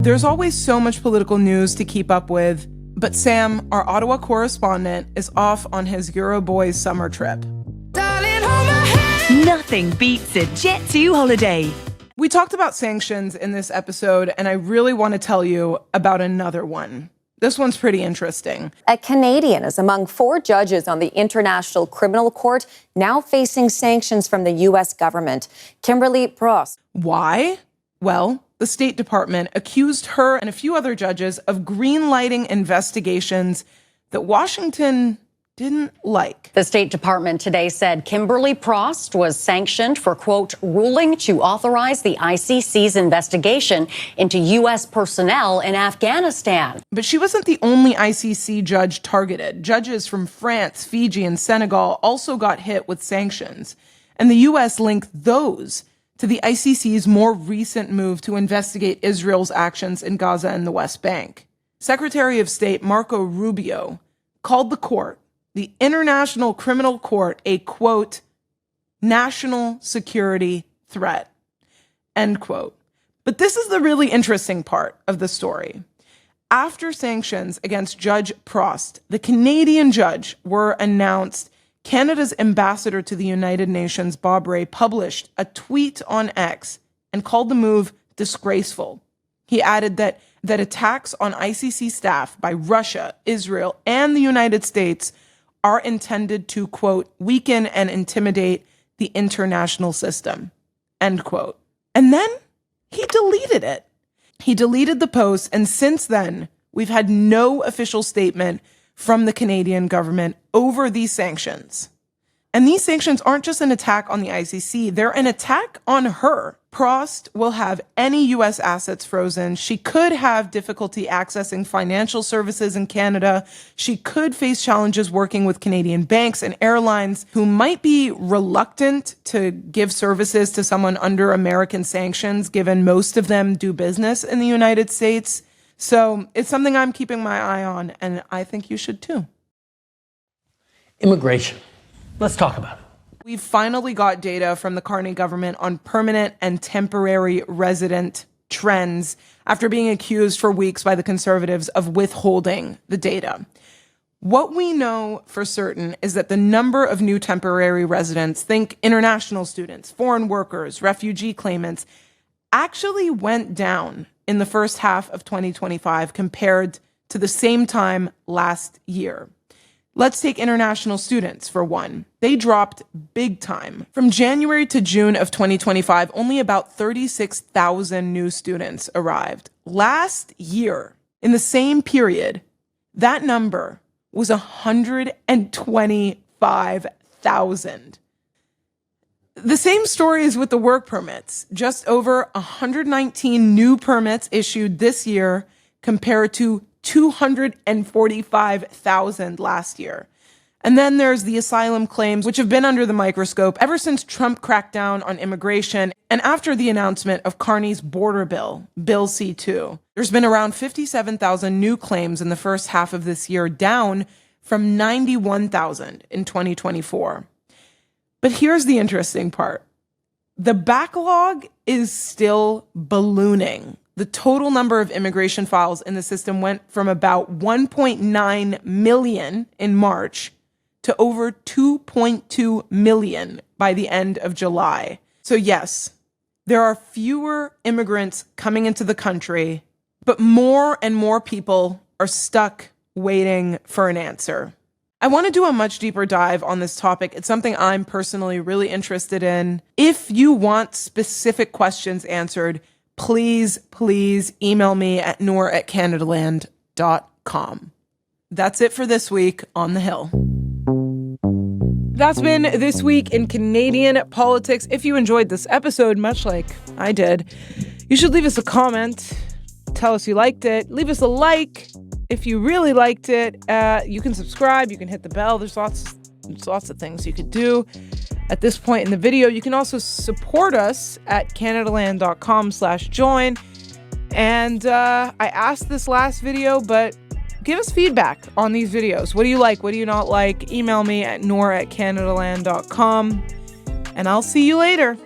There's always so much political news to keep up with, but Sam, our Ottawa correspondent, is off on his Euroboys summer trip. Nothing beats a Jet2 holiday. We talked about sanctions in this episode, and I really want to tell you about another one. This one's pretty interesting. A Canadian is among 4 judges on the International Criminal Court now facing sanctions from the U.S. government. Kimberly Prost. Why? Well, the State Department accused her and a few other judges of greenlighting investigations that Washington didn't like. The State Department today said Kimberly Prost was sanctioned for, quote, ruling to authorize the ICC's investigation into U.S. personnel in Afghanistan. But she wasn't the only ICC judge targeted. Judges from France, Fiji, and Senegal also got hit with sanctions. And the U.S. linked those to the ICC's more recent move to investigate Israel's actions in Gaza and the West Bank. Secretary of State Marco Rubio called the court, the International Criminal Court, a, quote, national security threat, end quote. But this is the really interesting part of the story. After sanctions against Judge Prost, the Canadian judge were announced, Canada's ambassador to the United Nations, Bob Rae, published a tweet on X and called the move disgraceful. He added that attacks on ICC staff by Russia, Israel, and the United States are intended to, quote, weaken and intimidate the international system, end quote. And then he deleted it. He deleted the post, and since then, we've had no official statement from the Canadian government over these sanctions. And these sanctions aren't just an attack on the ICC, they're an attack on her. Prost will have any U.S. assets frozen. She could have difficulty accessing financial services in Canada. She could face challenges working with Canadian banks and airlines who might be reluctant to give services to someone under American sanctions, given most of them do business in the United States. So it's something I'm keeping my eye on, and I think you should too. Immigration. Let's talk about it. We've finally got data from the Carney government on permanent and temporary resident trends after being accused for weeks by the Conservatives of withholding the data. What we know for certain is that the number of new temporary residents, think international students, foreign workers, refugee claimants, actually went down in the first half of 2025 compared to the same time last year. Let's take international students for one. They dropped big time. From January to June of 2025, only about 36,000 new students arrived. Last year, in the same period, that number was 125,000. The same story is with the work permits. Just over 119 new permits issued this year compared to 245,000 last year. And then there's the asylum claims, which have been under the microscope ever since Trump cracked down on immigration and after the announcement of Carney's border bill, Bill C-2. There's been around 57,000 new claims in the first half of this year, down from 91,000 in 2024. But here's the interesting part. The backlog is still ballooning. The total number of immigration files in the system went from about 1.9 million in March to over 2.2 million by the end of July. So yes, there are fewer immigrants coming into the country, but more and more people are stuck waiting for an answer. I want to do a much deeper dive on this topic. It's something I'm personally really interested in. If you want specific questions answered, please email me at noor@canadaland.com. That's it for this week on The Hill. That's been This Week in Canadian Politics. If you enjoyed this episode, much like I did, you should leave us a comment. Tell us you liked it. Leave us a like. If you really liked it, you can subscribe. You can hit the bell. There's lots of things you could do at this point in the video. You can also support us at canadaland.com/join. And I asked this last video, but give us feedback on these videos. What do you like? What do you not like? Email me at noor@canadaland.com. And I'll see you later.